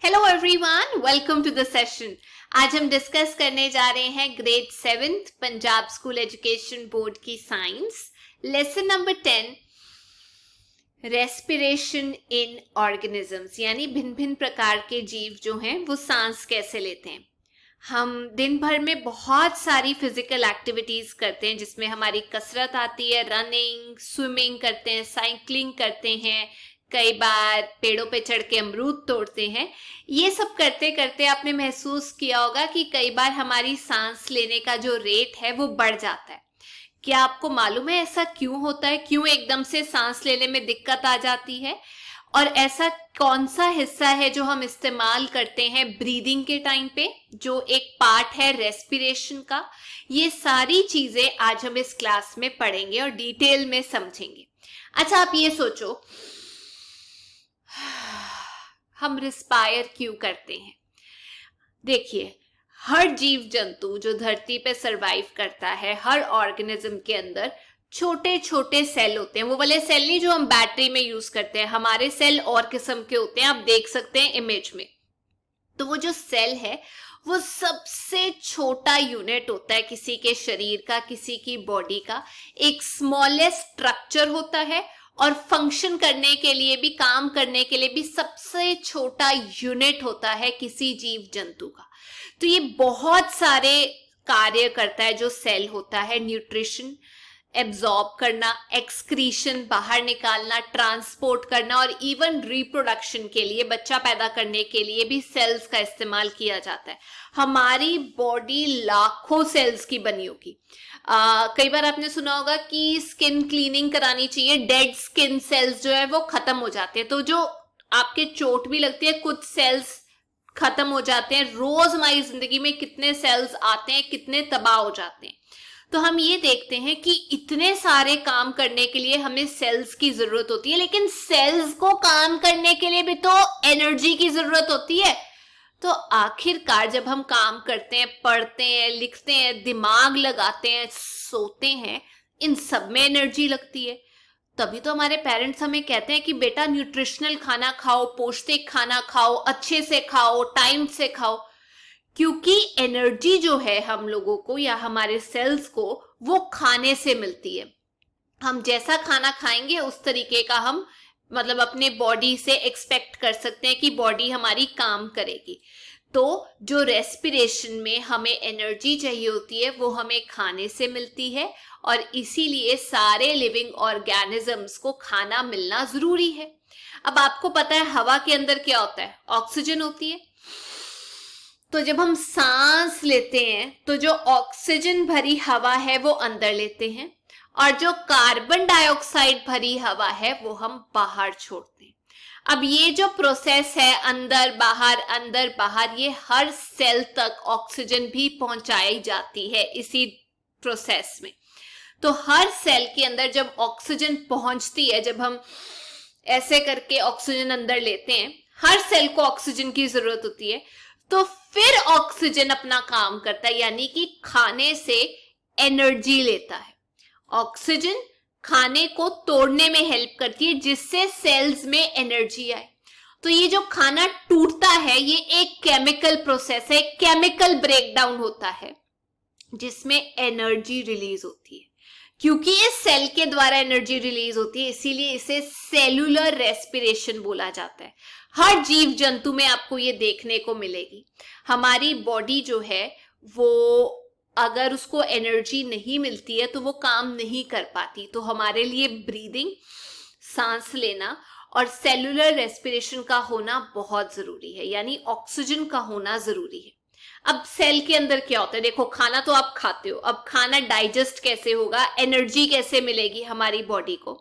Hello everyone, welcome to the session. आज हम discuss करने जा रहे हैं grade 7th Punjab school education board की science, lesson number 10, respiration in organisms, यानी भिन्न भिन्न प्रकार के जीव जो हैं वो सांस कैसे लेते हैं। हम दिन भर में बहुत सारी फिजिकल एक्टिविटीज करते हैं जिसमें हमारी कसरत आती है, रनिंग, स्विमिंग करते हैं, साइकिलिंग करते हैं, कई बार पेड़ों पे चढ़ के अमरूद तोड़ते हैं। ये सब करते करते आपने महसूस किया होगा कि कई बार हमारी सांस लेने का जो रेट है वो बढ़ जाता है। क्या आपको मालूम है ऐसा क्यों होता है? क्यों एकदम से सांस लेने में दिक्कत आ जाती है? और ऐसा कौन सा हिस्सा है जो हम इस्तेमाल करते हैं ब्रीदिंग के टाइम पे, जो एक पार्ट है रेस्पिरेशन का? ये सारी चीजें आज हम इस क्लास में पढ़ेंगे और डिटेल में समझेंगे। अच्छा, आप ये सोचो, हम रिस्पायर क्यों करते हैं? देखिए, हर जीव जंतु जो धरती पे सरवाइव करता है, हर ऑर्गेनिज्म के अंदर छोटे छोटे सेल होते हैं। वो वाले सेल नहीं जो हम बैटरी में यूज करते हैं, हमारे सेल और किस्म के होते हैं, आप देख सकते हैं इमेज में। तो वो जो सेल है वो सबसे छोटा यूनिट होता है किसी के शरीर का, किसी की बॉडी का। एक स्मॉलेस्ट स्ट्रक्चर होता है और फंक्शन करने के लिए भी, काम करने के लिए भी सबसे छोटा यूनिट होता है किसी जीव जंतु का। तो ये बहुत सारे कार्य करता है जो सेल होता है। न्यूट्रिशन एब्जॉर्ब करना, एक्सक्रीशन बाहर निकालना, ट्रांसपोर्ट करना और इवन रिप्रोडक्शन के लिए, बच्चा पैदा करने के लिए भी सेल्स का इस्तेमाल किया जाता है। हमारी बॉडी लाखों सेल्स की बनी होगी। कई बार आपने सुना होगा कि स्किन क्लीनिंग करानी चाहिए, डेड स्किन सेल्स जो है वो खत्म हो जाते हैं। तो जो आपके चोट भी लगती है, कुछ सेल्स खत्म हो जाते हैं। रोज हमारी जिंदगी में कितने सेल्स आते हैं, कितने तबाह हो जाते हैं। तो हम ये देखते हैं कि इतने सारे काम करने के लिए हमें सेल्स की जरूरत होती है, लेकिन सेल्स को काम करने के लिए भी तो एनर्जी की जरूरत होती है। तो आखिरकार जब हम काम करते हैं, पढ़ते हैं, लिखते हैं, दिमाग लगाते हैं, सोते हैं, इन सब में एनर्जी लगती है। तभी तो हमारे पेरेंट्स हमें कहते हैं कि बेटा न्यूट्रिशनल खाना खाओ, पौष्टिक खाना खाओ, अच्छे से खाओ, टाइम से खाओ। क्योंकि एनर्जी जो है हम लोगों को या हमारे सेल्स को वो खाने से मिलती है। हम जैसा खाना खाएंगे उस तरीके का हम अपने बॉडी से एक्सपेक्ट कर सकते हैं कि बॉडी हमारी काम करेगी। तो जो रेस्पिरेशन में हमें एनर्जी चाहिए होती है वो हमें खाने से मिलती है, और इसीलिए सारे लिविंग ऑर्गेनिजम्स को खाना मिलना जरूरी है। अब आपको पता है हवा के अंदर क्या होता है? ऑक्सीजन होती है। तो जब हम सांस लेते हैं तो जो ऑक्सीजन भरी हवा है वो अंदर लेते हैं, और जो कार्बन डाइऑक्साइड भरी हवा है वो हम बाहर छोड़ते हैं। अब ये जो प्रोसेस है अंदर बाहर, ये हर सेल तक ऑक्सीजन भी पहुंचाई जाती है इसी प्रोसेस में। तो हर सेल के अंदर जब ऑक्सीजन पहुंचती है, जब हम ऐसे करके ऑक्सीजन अंदर लेते हैं, हर सेल को ऑक्सीजन की जरूरत होती है। तो फिर ऑक्सीजन अपना काम करता है, यानी कि खाने से एनर्जी लेता है। ऑक्सीजन खाने को तोड़ने में हेल्प करती है जिससे सेल्स में एनर्जी आए। तो ये जो खाना टूटता है ये एक केमिकल प्रोसेस है, केमिकल ब्रेकडाउन होता है जिसमें एनर्जी रिलीज होती है। क्योंकि इस सेल के द्वारा एनर्जी रिलीज होती है, इसीलिए इसे सेलुलर रेस्पिरेशन बोला जाता है। हर जीव जंतु में आपको ये देखने को मिलेगी। हमारी बॉडी जो है वो अगर उसको एनर्जी नहीं मिलती है तो वो काम नहीं कर पाती। तो हमारे लिए ब्रीदिंग, सांस लेना और सेलुलर रेस्पिरेशन का होना बहुत जरूरी है, यानी ऑक्सीजन का होना जरूरी है। अब सेल के अंदर क्या होता है? देखो, खाना तो आप खाते हो, अब खाना डाइजेस्ट कैसे होगा, एनर्जी कैसे मिलेगी हमारी बॉडी को?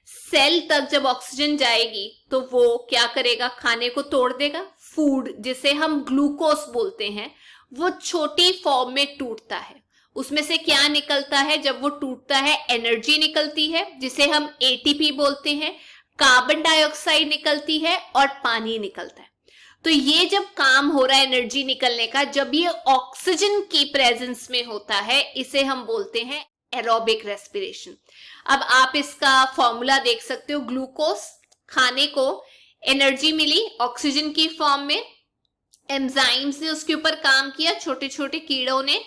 सेल तक जब ऑक्सीजन जाएगी तो वो क्या करेगा? खाने को तोड़ देगा। फूड, जिसे हम ग्लूकोज बोलते हैं, वो छोटी फॉर्म में टूटता है। उसमें से क्या निकलता है? जब वो टूटता है एनर्जी निकलती है जिसे हम एटीपी बोलते हैं, कार्बन डाइऑक्साइड निकलती है और पानी निकलता है। तो ये जब काम हो रहा है एनर्जी निकलने का, जब ये ऑक्सीजन की प्रेजेंस में होता है, इसे हम बोलते हैं एरोबिक रेस्पिरेशन। अब आप इसका फॉर्मूला देख सकते हो। ग्लूकोज, खाने को एनर्जी मिली ऑक्सीजन की फॉर्म में, एंजाइम्स ने उसके ऊपर काम किया, छोटे छोटे कीड़ों ने,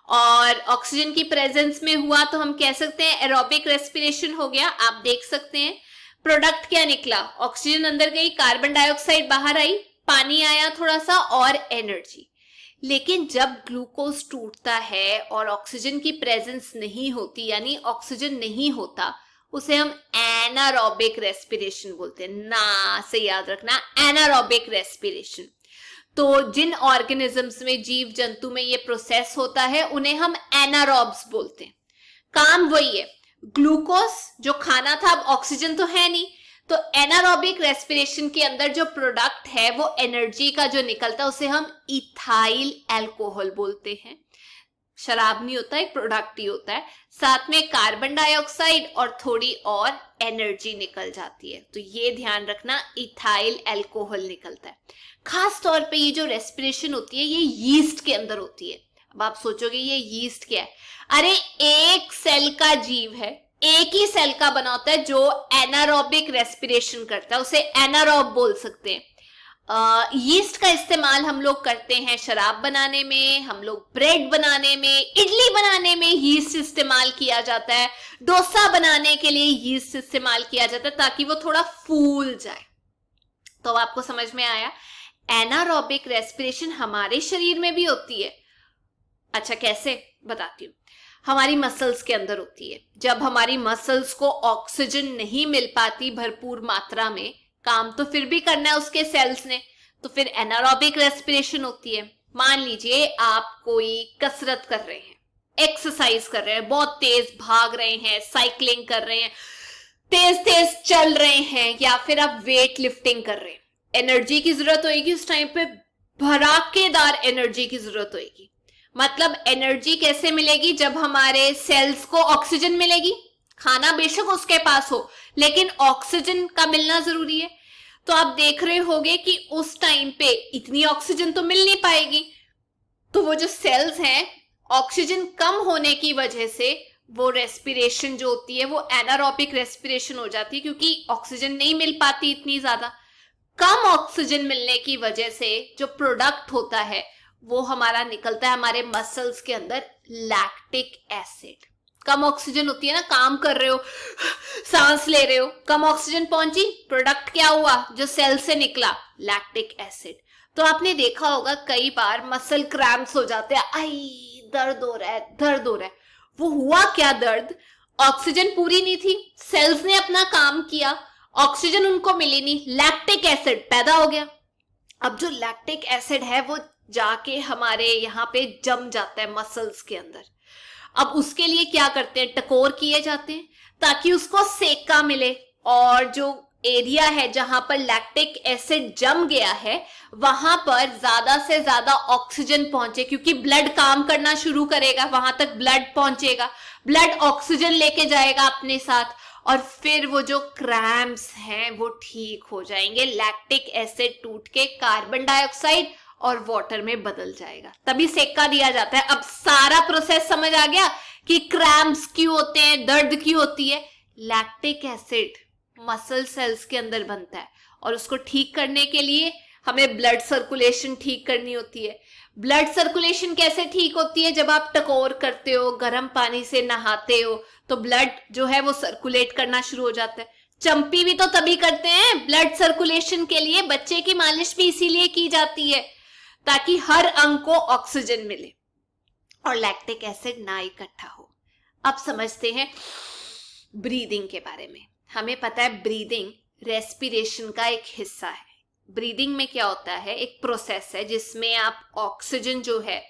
और ऑक्सीजन की प्रेजेंस में हुआ तो हम कह सकते हैं एरोबिक रेस्पिरेशन हो गया। आप देख सकते हैं प्रोडक्ट क्या निकला, ऑक्सीजन अंदर गई, कार्बन डाइऑक्साइड बाहर आई, पानी आया थोड़ा सा और एनर्जी। लेकिन जब ग्लूकोज टूटता है और ऑक्सीजन की प्रेजेंस नहीं होती, यानी ऑक्सीजन नहीं होता, उसे हम एनारोबिक रेस्पिरेशन बोलते हैं। ना से याद रखना, एनारोबिक रेस्पिरेशन। तो जिन ऑर्गेनिजम्स में, जीव जंतु में ये प्रोसेस होता है उन्हें हम एनारोब्स बोलते हैं। काम वही है, ग्लूकोज जो खाना था, अब ऑक्सीजन तो है नहीं, तो एनारोबिक रेस्पिरेशन के अंदर जो प्रोडक्ट है वो एनर्जी का जो निकलता है उसे हम इथाइल अल्कोहल बोलते हैं। शराब नहीं होता, एक प्रोडक्ट ही होता है, साथ में कार्बन डाइऑक्साइड और थोड़ी और एनर्जी निकल जाती है। तो ये ध्यान रखना, इथाइल अल्कोहल निकलता है। खास तौर पे ये जो रेस्पिरेशन होती है ये यीस्ट के अंदर होती है। अब आप सोचोगे ये यीस्ट क्या है? अरे एक सेल का जीव है, एक ही सेल का बना होता है जो एनारोबिक रेस्पिरेशन करता है, उसे एनारोब बोल सकते हैं। यीस्ट का इस्तेमाल हम लोग करते हैं शराब बनाने में, हम लोग ब्रेड बनाने में, इडली बनाने में यीस्ट इस्तेमाल किया जाता है, डोसा बनाने के लिए यीस्ट इस्तेमाल किया जाता है ताकि वो थोड़ा फूल जाए। तो आपको समझ में आया, एनारोबिक रेस्पिरेशन हमारे शरीर में भी होती है। अच्छा कैसे, बताती हूँ। हमारी मसल्स के अंदर होती है। जब हमारी मसल्स को ऑक्सीजन नहीं मिल पाती भरपूर मात्रा में, काम तो फिर भी करना है उसके सेल्स ने, तो फिर एनारोबिक रेस्पिरेशन होती है। मान लीजिए आप कोई कसरत कर रहे हैं, एक्सरसाइज कर रहे हैं, बहुत तेज भाग रहे हैं, साइकिलिंग कर रहे हैं, तेज तेज चल रहे हैं, या फिर आप वेट लिफ्टिंग कर रहे हैं। एनर्जी की जरूरत होगी उस टाइम पे, भड़ाकेदार एनर्जी की जरूरत होगी। मतलब एनर्जी कैसे मिलेगी? जब हमारे सेल्स को ऑक्सीजन मिलेगी। खाना बेशक उसके पास हो लेकिन ऑक्सीजन का मिलना जरूरी है। तो आप देख रहे होंगे कि उस टाइम पे इतनी ऑक्सीजन तो मिल नहीं पाएगी, तो वो जो सेल्स हैं, ऑक्सीजन कम होने की वजह से वो रेस्पिरेशन जो होती है वो एनारोबिक रेस्पिरेशन हो जाती है, क्योंकि ऑक्सीजन नहीं मिल पाती इतनी ज्यादा। कम ऑक्सीजन मिलने की वजह से जो प्रोडक्ट होता है वो हमारा निकलता है हमारे मसल्स के अंदर, लैक्टिक एसिड। कम ऑक्सीजन होती है ना, काम कर रहे हो, सांस ले रहे हो, कम ऑक्सीजन पहुंची, प्रोडक्ट क्या हुआ जो सेल से निकला? Lactic acid. तो आपने देखा होगा कई बार मसल क्रैम्प्स हो जाते हैं, आई दर्द हो रहा है, दर्द हो रहा है। वो हुआ क्या दर्द? ऑक्सीजन पूरी नहीं थी, सेल्स ने अपना काम किया, ऑक्सीजन उनको मिली नहीं, लैक्टिक एसिड पैदा हो गया। अब जो लैक्टिक एसिड है वो जाके हमारे यहाँ पे जम जाता है मसल्स के अंदर। अब उसके लिए क्या करते हैं? टकोर किए जाते हैं ताकि उसको सेका मिले, और जो एरिया है जहां पर लैक्टिक एसिड जम गया है वहां पर ज्यादा से ज्यादा ऑक्सीजन पहुंचे, क्योंकि ब्लड काम करना शुरू करेगा, वहां तक ब्लड पहुंचेगा, ब्लड ऑक्सीजन लेके जाएगा अपने साथ, और फिर वो जो क्रैम्प्स हैं वो ठीक हो जाएंगे। लैक्टिक एसिड टूट के कार्बन डाइऑक्साइड और वाटर में बदल जाएगा, तभी सेका दिया जाता है। अब सारा प्रोसेस समझ आ गया कि क्रैम्प्स क्यों होते हैं, दर्द क्यों होती है? लैक्टिक एसिड मसल सेल्स के अंदर बनता है, और उसको ठीक करने के लिए हमें ब्लड सर्कुलेशन ठीक करनी होती है। ब्लड सर्कुलेशन कैसे ठीक होती है? जब आप टकोर करते हो, गर्म पानी से नहाते हो, तो ब्लड जो है वो सर्कुलेट करना शुरू हो जाता है। चंपी भी तो तभी करते हैं ब्लड सर्कुलेशन के लिए, बच्चे की मालिश भी इसीलिए की जाती है ताकि हर अंग को ऑक्सीजन मिले और लैक्टिक एसिड ना इकट्ठा हो। अब समझते हैं ब्रीदिंग के बारे में। हमें पता है ब्रीदिंग रेस्पिरेशन का एक हिस्सा है। ब्रीदिंग में क्या होता है? एक प्रोसेस है जिसमें आप ऑक्सीजन जो है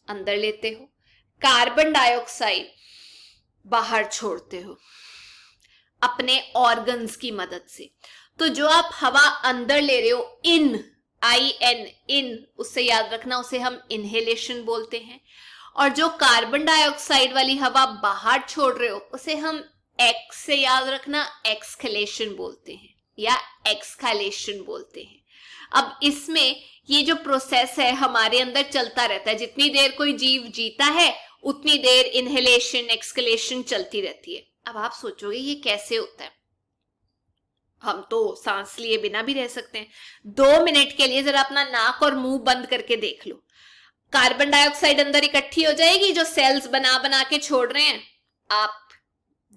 अंदर लेते हो, कार्बन डाइऑक्साइड बाहर छोड़ते हो अपने ऑर्गन्स की मदद से। तो जो आप हवा अंदर ले रहे हो, इन, उससे याद रखना, उसे हम इनहेलेशन बोलते हैं। और जो कार्बन डाइऑक्साइड वाली हवा बाहर छोड़ रहे हो उसे हम एक्स से याद रखना, एक्सहेलेशन बोलते हैं या एक्सहालेशन बोलते हैं। अब इसमें ये जो प्रोसेस है हमारे अंदर चलता रहता है। जितनी देर कोई जीव जीता है उतनी देर इनहेलेशन एक्सहेलेशन चलती रहती है। अब आप सोचोगे ये कैसे होता है? हम तो सांस लिए बिना भी रह सकते हैं। 2 मिनट के लिए जरा अपना नाक और मुंह बंद करके देख लो, कार्बन डाइऑक्साइड अंदर इकट्ठी हो जाएगी जो सेल्स बना बना के छोड़ रहे हैं, आप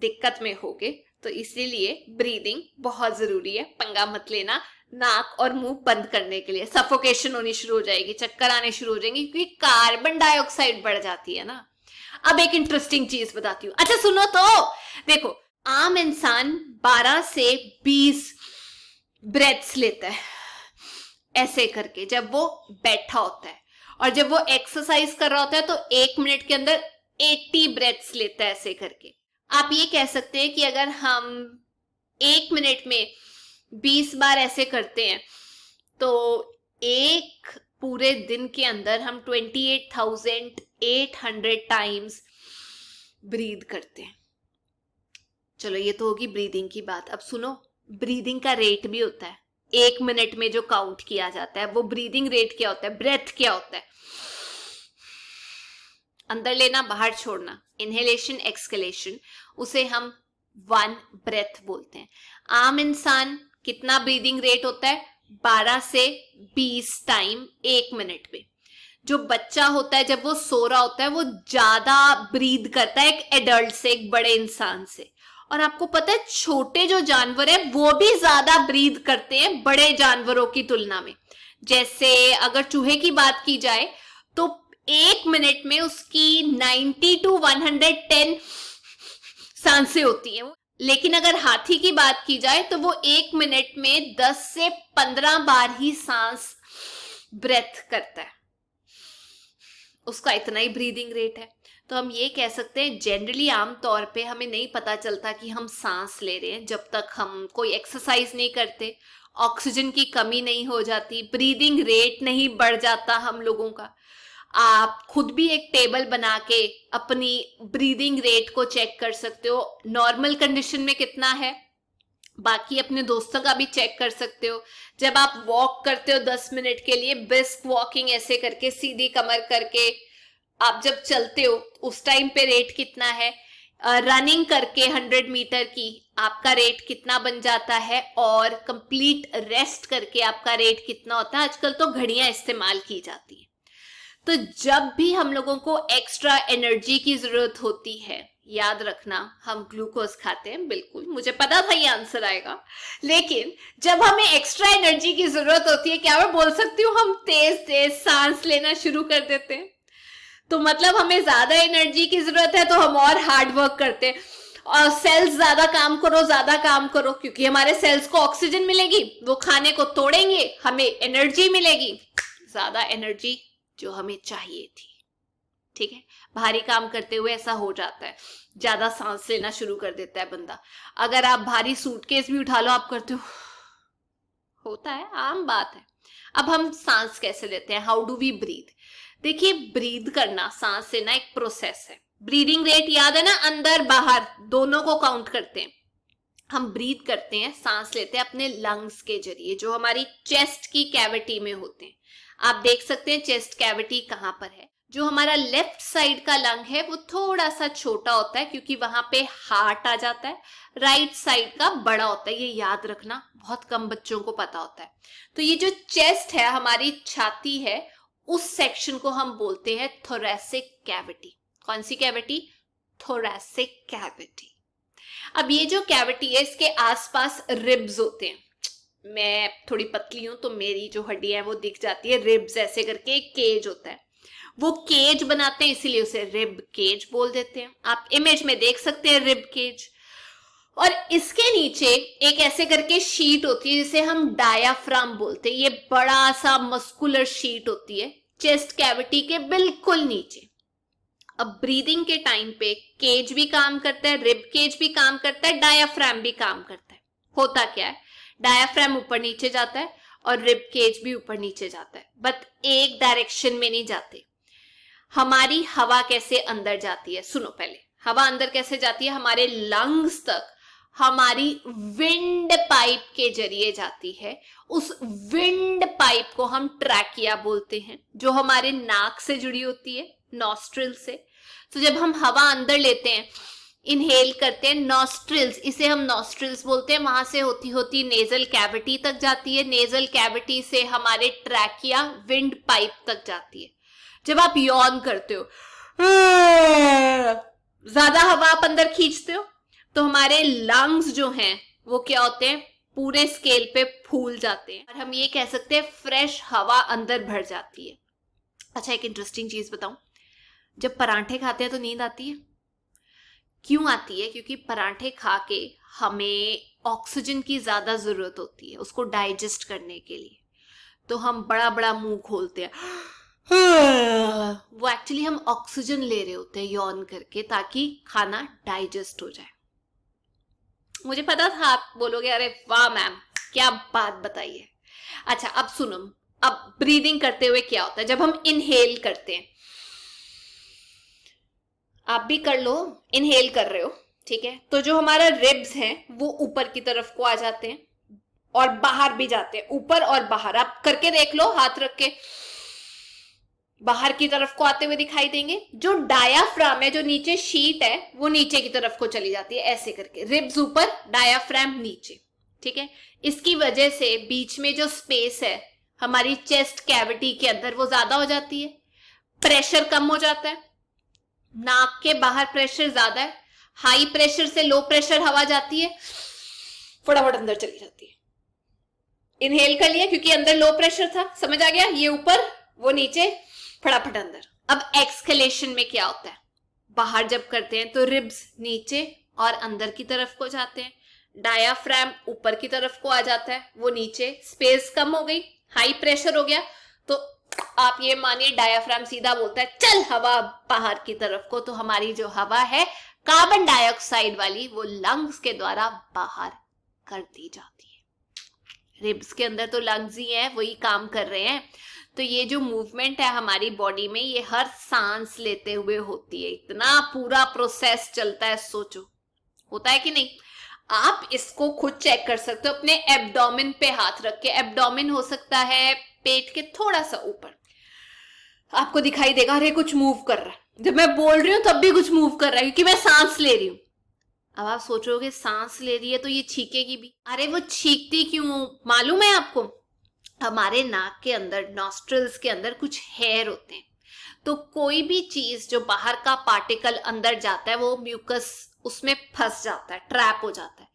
दिक्कत में होगे। तो इसीलिए ब्रीदिंग बहुत जरूरी है, पंगा मत लेना नाक और मुंह बंद करने के लिए, सफोकेशन होनी शुरू हो जाएगी, चक्कर आने शुरू हो जाएंगे, क्योंकि कार्बन डाइऑक्साइड बढ़ जाती है ना। अब एक इंटरेस्टिंग चीज बताती हूँ, अच्छा सुनो तो, देखो आम इंसान 12 से 20 ब्रेथ्स लेता है ऐसे करके जब वो बैठा होता है, और जब वो एक्सरसाइज कर रहा होता है तो 1 मिनट के अंदर 80 ब्रेथ्स लेता है ऐसे करके। आप ये कह सकते हैं कि अगर हम 1 मिनट में 20 बार ऐसे करते हैं तो एक पूरे दिन के अंदर हम 28,800 टाइम्स ब्रीद करते हैं। चलो ये तो होगी ब्रीदिंग की बात। अब सुनो, ब्रीदिंग का रेट भी होता है, 1 मिनट में जो काउंट किया जाता है वो ब्रीदिंग रेट क्या होता है, ब्रेथ क्या होता है, अंदर लेना बाहर छोड़ना, इनहेलेशन एक्सहेलेशन, उसे हम 1 ब्रेथ बोलते हैं। आम इंसान कितना ब्रीदिंग रेट होता है, 12 से 20 टाइम 1 मिनट में। जो बच्चा होता है जब वो सो रहा होता है वो ज्यादा ब्रीद करता है एक एडल्ट से, एक बड़े इंसान से। और आपको पता है छोटे जो जानवर है वो भी ज्यादा ब्रीद करते हैं बड़े जानवरों की तुलना में। जैसे अगर चूहे की बात की जाए तो 1 मिनट में उसकी 90 to 110 सांसें होती हैं, लेकिन अगर हाथी की बात की जाए तो वो 1 मिनट में 10 से 15 बार ही सांस ब्रेथ करता है, उसका इतना ही ब्रीदिंग रेट है। तो हम ये कह सकते हैं जनरली आम तौर पे हमें नहीं पता चलता कि हम सांस ले रहे हैं जब तक हम कोई एक्सरसाइज नहीं करते, ऑक्सीजन की कमी नहीं हो जाती, ब्रीदिंग रेट नहीं बढ़ जाता हम लोगों का। आप खुद भी एक टेबल बना के अपनी ब्रीदिंग रेट को चेक कर सकते हो, नॉर्मल कंडीशन में कितना है, बाकी अपने दोस्तों का भी चेक कर सकते हो। जब आप वॉक करते हो 10 मिनट के लिए, ब्रिस्क वॉकिंग ऐसे करके सीधी कमर करके आप जब चलते हो उस टाइम पे रेट कितना है, रनिंग करके 100 मीटर की आपका रेट कितना बन जाता है, और कंप्लीट रेस्ट करके आपका रेट कितना होता है। आजकल तो घड़ियां इस्तेमाल की जाती है। तो जब भी हम लोगों को एक्स्ट्रा एनर्जी की जरूरत होती है, याद रखना हम ग्लूकोज खाते हैं, बिल्कुल मुझे पता था ये आंसर आएगा, लेकिन जब हमें एक्स्ट्रा एनर्जी की जरूरत होती है, क्या मैं बोल सकती हूँ हम तेज तेज सांस लेना शुरू कर देते हैं। तो मतलब हमें ज्यादा एनर्जी की जरूरत है तो हम और हार्ड वर्क करते हैं, और सेल्स ज्यादा काम करो, क्योंकि हमारे सेल्स को ऑक्सीजन मिलेगी, वो खाने को तोड़ेंगे, हमें एनर्जी मिलेगी, ज्यादा एनर्जी जो हमें चाहिए थी। ठीक है, भारी काम करते हुए ऐसा हो जाता है, ज्यादा सांस लेना शुरू कर देता है बंदा। अगर आप भारी सूटकेस भी उठा लो, आप करते हो, होता है, आम बात है। अब हम सांस कैसे लेते हैं, हाउ डू वी ब्रीथ। देखिए, ब्रीद करना, सांस लेना एक प्रोसेस है। ब्रीदिंग रेट याद है ना, अंदर बाहर दोनों को काउंट करते हैं। हम ब्रीथ करते हैं, सांस लेते हैं अपने लंग्स के जरिए, जो हमारी चेस्ट की कैविटी में होते हैं। आप देख सकते हैं चेस्ट कैविटी कहां पर है। जो हमारा लेफ्ट साइड का लंग है वो थोड़ा सा छोटा होता है क्योंकि वहां पे हार्ट आ जाता है, राइट साइड का बड़ा होता है, ये याद रखना, बहुत कम बच्चों को पता होता है। तो ये जो चेस्ट है, हमारी छाती है, उस सेक्शन को हम बोलते हैं थोरैसिक कैविटी। कौन सी कैविटी, थोरैसिक कैविटी। अब ये जो कैविटी है इसके आसपास रिब्स होते हैं। मैं थोड़ी पतली हूं तो मेरी जो हड्डी है वो दिख जाती है, रिब्स ऐसे करके एक केज होता है, वो केज बनाते हैं इसीलिए उसे रिब केज बोल देते हैं। आप इमेज में देख सकते हैं रिब केज। और इसके नीचे एक ऐसे करके शीट होती है जिसे हम डायाफ्राम बोलते हैं। ये बड़ा सा मस्कुलर शीट होती है चेस्ट कैविटी के बिल्कुल नीचे। अब ब्रीदिंग के टाइम पे केज भी काम करता है, रिब केज भी काम करता है, डायाफ्राम भी काम करता है। होता क्या है, डायाफ्राम ऊपर नीचे जाता है और रिब केज भी ऊपर नीचे जाता है, बट एक डायरेक्शन में नहीं जाते। हमारी हवा कैसे अंदर जाती है, सुनो पहले, हवा अंदर कैसे जाती है, हमारे लंग्स तक हमारी विंड पाइप के जरिए जाती है। उस विंड पाइप को हम ट्रैकिया बोलते हैं, जो हमारे नाक से जुड़ी होती है, नॉस्ट्रिल से। तो जब हम हवा अंदर लेते हैं इनहेल करते हैं नॉस्ट्रिल्स, इसे हम नॉस्ट्रिल्स बोलते हैं, वहां से होती होती नेजल कैविटी तक जाती है, नेजल कैविटी से हमारे ट्रैकिया विंड पाइप तक जाती है। जब आप यॉन करते हो, ज्यादा हवा आप अंदर खींचते हो, तो हमारे लंग्स जो हैं वो क्या होते हैं, पूरे स्केल पे फूल जाते हैं, और हम ये कह सकते हैं फ्रेश हवा अंदर भर जाती है। अच्छा, एक इंटरेस्टिंग चीज बताऊं, जब परांठे खाते हैं तो नींद आती है। क्यों आती है? क्योंकि परांठे खा के हमें ऑक्सीजन की ज्यादा जरूरत होती है उसको डाइजेस्ट करने के लिए, तो हम बड़ा बड़ा मुंह खोलते हैं, वो एक्चुअली हम ऑक्सीजन ले रहे होते हैं यॉन करके, ताकि खाना डाइजेस्ट हो जाए। मुझे पता था आप बोलोगे अरे वाह मैम क्या बात बताई है। अच्छा अब सुनो, अब ब्रीदिंग करते हुए क्या होता है जब हम इनहेल करते हैं, आप भी कर लो, इनहेल कर रहे हो, ठीक है, तो जो हमारा रिब्स हैं वो ऊपर की तरफ को आ जाते हैं और बाहर भी जाते हैं, ऊपर और बाहर। आप करके देख लो, हाथ रख के बाहर की तरफ को आते हुए दिखाई देंगे। जो डायाफ्राम है, जो नीचे शीट है, वो नीचे की तरफ को चली जाती है, ऐसे करके रिब्स ऊपर डायाफ्राम नीचे, ठीक है। इसकी वजह से बीच में जो स्पेस है हमारी चेस्ट कैविटी के अंदर वो ज्यादा हो जाती है, प्रेशर कम हो जाता है, नाक के बाहर प्रेशर ज्यादा है, हाई प्रेशर से लो प्रेशर हवा जाती है, फटाफट अंदर चली जाती है। इनहेल कर लिया क्योंकि अंदर लो प्रेशर था, समझ आ गया, ये ऊपर वो नीचे, फटाफट अंदर। अब एक्सहेलेशन में क्या होता है, बाहर जब करते हैं तो रिब्स नीचे और अंदर की तरफ को जाते हैं, डायाफ्राम ऊपर की तरफ को आ जाता है, वो नीचे, स्पेस कम हो गई, हाई प्रेशर हो गया, तो आप ये मानिए डायाफ्राम सीधा बोलता है चल हवा बाहर की तरफ को, तो हमारी जो हवा है कार्बन डाइऑक्साइड वाली वो लंग्स के द्वारा बाहर कर दी जाती है। रिब्स के अंदर तो लंग्स ही हैं, वही काम कर रहे हैं। तो ये जो मूवमेंट है हमारी बॉडी में, ये हर सांस लेते हुए होती है, इतना पूरा प्रोसेस चलता है, सोचो होता है कि नहीं। आप इसको खुद चेक कर सकते हो अपने एब्डोमेन पे हाथ रख के, एब्डोमेन हो सकता है पेट के थोड़ा सा ऊपर, आपको दिखाई देगा अरे कुछ मूव कर रहा है, जब मैं बोल रही हूं तब भी कुछ मूव कर रहा है क्योंकि मैं सांस ले रही हूं। अब आप सोचोगे सांस ले रही है तो ये छींकेगी भी, अरे वो छींकती क्यों मालूम है आपको, हमारे नाक के अंदर, नॉस्ट्रल्स के अंदर कुछ हेयर होते हैं, तो कोई भी चीज जो बाहर का पार्टिकल अंदर जाता है वो म्यूकस उसमें फंस जाता है, ट्रैप हो जाता है।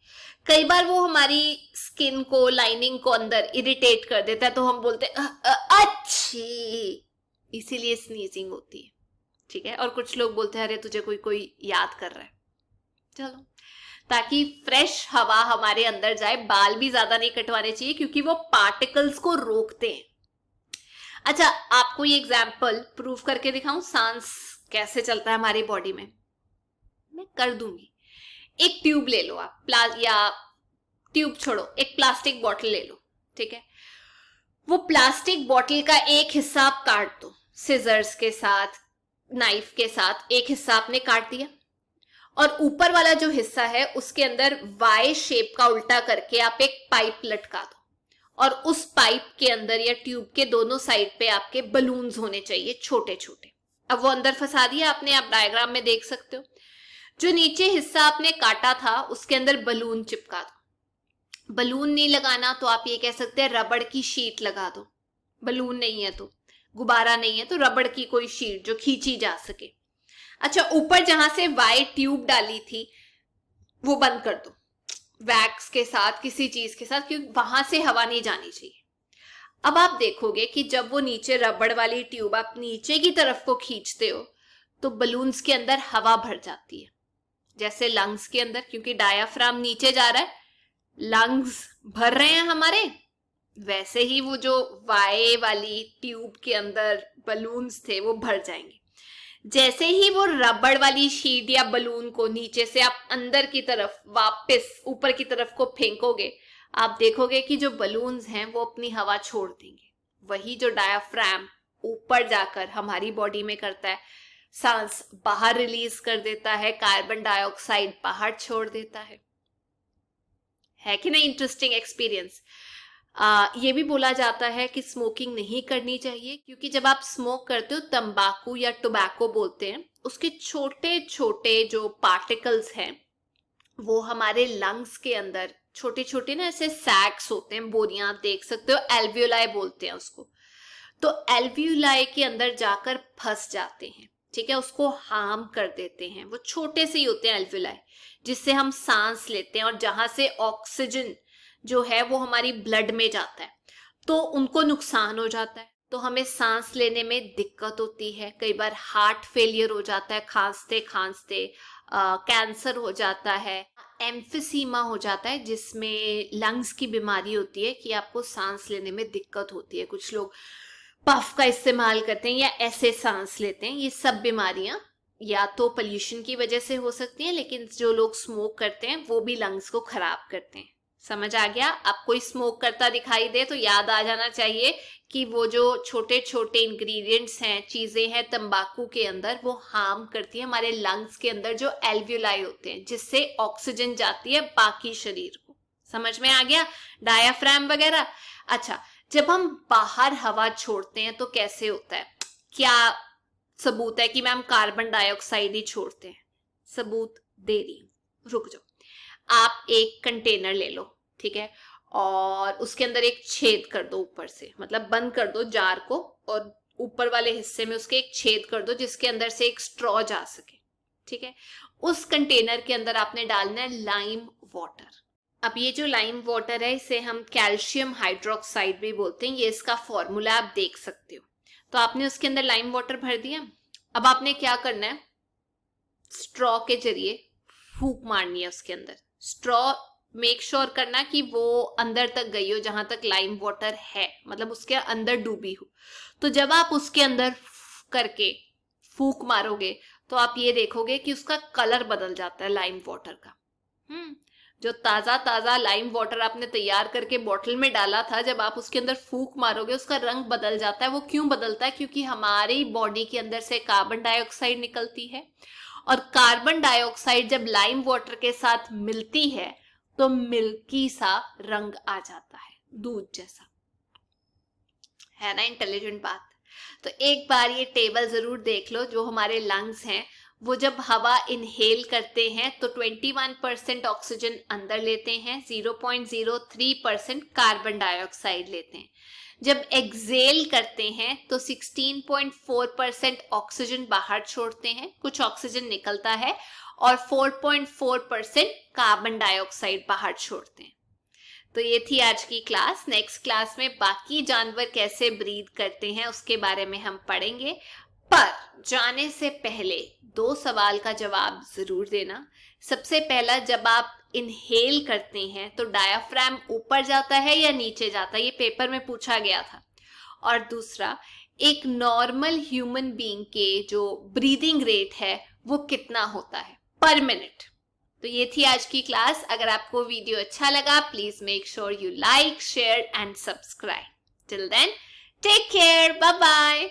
कई बार वो हमारी स्किन को, लाइनिंग को अंदर इरिटेट कर देता है, तो हम बोलते हैं अच्छी, इसीलिए स्नीजिंग होती है, ठीक है। और कुछ लोग बोलते हैं अरे तुझे कोई कोई याद कर रहा है, चलो, ताकि फ्रेश हवा हमारे अंदर जाए। बाल भी ज्यादा नहीं कटवाने चाहिए क्योंकि वो पार्टिकल्स को रोकते हैं। अच्छा, आपको ये एग्जाम्पल प्रूव करके दिखाऊं सांस कैसे चलता है हमारी बॉडी में, मैं कर दूंगी। एक ट्यूब ले लो आप, या ट्यूब छोड़ो, एक प्लास्टिक बॉटल ले लो, ठीक है। वो प्लास्टिक बॉटल का एक हिस्सा आप काट दो, सिजर्स के साथ, नाइफ के साथ एक हिस्सा आपने काट दिया, और ऊपर वाला जो हिस्सा है उसके अंदर वाई शेप का उल्टा करके आप एक पाइप लटका दो, और उस पाइप के अंदर या ट्यूब के दोनों साइड पे आपके बलून्स होने चाहिए छोटे छोटे। अब वो अंदर फंसा दिया आपने, आप डायग्राम में देख सकते हो। जो नीचे हिस्सा आपने काटा था उसके अंदर बलून चिपका दो। बलून नहीं लगाना तो आप ये कह सकते हैं रबड़ की शीट लगा दो, बलून नहीं है तो, गुब्बारा नहीं है तो रबड़ की कोई शीट जो खींची जा सके। अच्छा, ऊपर जहां से वाई ट्यूब डाली थी वो बंद कर दो वैक्स के साथ, किसी चीज के साथ, क्योंकि वहां से हवा नहीं जानी चाहिए। अब आप देखोगे कि जब वो नीचे रबड़ वाली ट्यूब आप नीचे की तरफ को खींचते हो तो बलून्स के अंदर हवा भर जाती है, जैसे लंग्स के अंदर, क्योंकि डायाफ्राम नीचे जा रहा है, लंग्स भर रहे हैं हमारे, वैसे ही वो जो वाई वाली ट्यूब के अंदर बलून्स थे वो भर जाएंगे। जैसे ही वो रबड़ वाली शीट या बलून को नीचे से आप अंदर की तरफ वापस ऊपर की तरफ को फेंकोगे, आप देखोगे कि जो बलून्स हैं वो अपनी हवा छोड़ देंगे। वही जो डायाफ्राम ऊपर जाकर हमारी बॉडी में करता है, सांस बाहर रिलीज कर देता है, कार्बन डाइऑक्साइड बाहर छोड़ देता है कि नहीं। Interesting experience. ये भी बोला जाता है कि स्मोकिंग नहीं करनी चाहिए, क्योंकि जब आप स्मोक करते हो, तंबाकू या टोबैको बोलते हैं, उसके छोटे छोटे जो पार्टिकल्स हैं वो हमारे लंग्स के अंदर छोटे छोटे ना ऐसे सैक्स होते हैं, बोरियां आप देख सकते हो, एल्वियोलाई बोलते हैं उसको। तो एल्वियोलाई के अंदर जाकर फंस जाते हैं, ठीक है, उसको हार्म कर देते हैं। वो छोटे से ही होते हैं एल्वियोलाई, जिससे हम सांस लेते हैं और जहां से ऑक्सीजन जो है वो हमारी ब्लड में जाता है, तो उनको नुकसान हो जाता है, तो हमें सांस लेने में दिक्कत होती है। कई बार हार्ट फेलियर हो जाता है खांसते खांसते, कैंसर हो जाता है, एम्फिसीमा हो जाता है, जिसमें लंग्स की बीमारी होती है कि आपको सांस लेने में दिक्कत होती है। कुछ लोग पफ का इस्तेमाल करते हैं या ऐसे सांस लेते हैं। ये सब बीमारियां या तो पोल्यूशन की वजह से हो सकती हैं, लेकिन जो लोग स्मोक करते हैं वो भी लंग्स को खराब करते हैं। समझ आ गया? आप कोई स्मोक करता दिखाई दे तो याद आ जाना चाहिए कि वो जो छोटे छोटे इंग्रेडिएंट्स हैं, चीजें हैं तंबाकू के अंदर, वो हार्म करती है हमारे लंग्स के अंदर जो एल्वियोलाई होते हैं, जिससे ऑक्सीजन जाती है बाकी शरीर को। समझ में आ गया? डायाफ्राम वगैरह। अच्छा, जब हम बाहर हवा छोड़ते हैं तो कैसे होता है? क्या सबूत है कि मैम कार्बन डाइऑक्साइड ही छोड़ते हैं? सबूत दे रही हूं, रुक जाओ। आप एक कंटेनर ले लो, ठीक है, और उसके अंदर एक छेद कर दो ऊपर से, मतलब बंद कर दो जार को, और ऊपर वाले हिस्से में उसके एक छेद कर दो जिसके अंदर से एक स्ट्रॉ जा सके, ठीक है। उस कंटेनर के अंदर आपने डालना है लाइम वाटर। अब ये जो लाइम वाटर है इसे हम कैल्शियम हाइड्रोक्साइड भी बोलते हैं, ये इसका फॉर्मूला आप देख सकते हो। तो आपने उसके अंदर लाइम वाटर भर दिया। अब आपने क्या करना है, स्ट्रॉ के जरिए फूंक मारनी है उसके अंदर। स्ट्रॉ मेक श्योर करना कि वो अंदर तक गई हो जहां तक लाइम वाटर है, मतलब उसके अंदर डूबी हो। तो जब आप उसके अंदर करके फूंक मारोगे तो आप ये देखोगे कि उसका कलर बदल जाता है लाइम वाटर का। जो ताजा ताजा लाइम वाटर आपने तैयार करके बोतल में डाला था, जब आप उसके अंदर फूंक मारोगे उसका रंग बदल जाता है। वो क्यों बदलता है? क्योंकि हमारी बॉडी के अंदर से कार्बन डाइऑक्साइड निकलती है, और कार्बन डाइऑक्साइड जब लाइम वाटर के साथ मिलती है तो मिल्की सा रंग आ जाता है, दूध जैसा। है ना इंटेलिजेंट बात? तो एक बार ये टेबल जरूर देख लो। जो हमारे लंग्स हैं वो जब हवा इनहेल करते हैं तो 21% ऑक्सीजन अंदर लेते हैं, 0.03% कार्बन डाइऑक्साइड लेते हैं। जब एक्सेल करते हैं तो 16.4% ऑक्सीजन बाहर छोड़ते हैं, कुछ ऑक्सीजन निकलता है, और 4.4% कार्बन डाइऑक्साइड बाहर छोड़ते हैं। तो ये थी आज की क्लास। नेक्स्ट क्लास में बाकी जानवर कैसे ब्रीथ करते हैं उसके बारे में हम पढ़ेंगे। पर जाने से पहले 2 सवाल का जवाब जरूर देना। सबसे पहला, जब आप इनहेल करते हैं तो डायाफ्राम ऊपर जाता है या नीचे जाता है? ये पेपर में पूछा गया था। और दूसरा, एक नॉर्मल ह्यूमन बीइंग के जो ब्रीदिंग रेट है वो कितना होता है पर मिनट? तो ये थी आज की क्लास। अगर आपको वीडियो अच्छा लगा, please make sure you like, share and subscribe. Till then, take care, bye bye.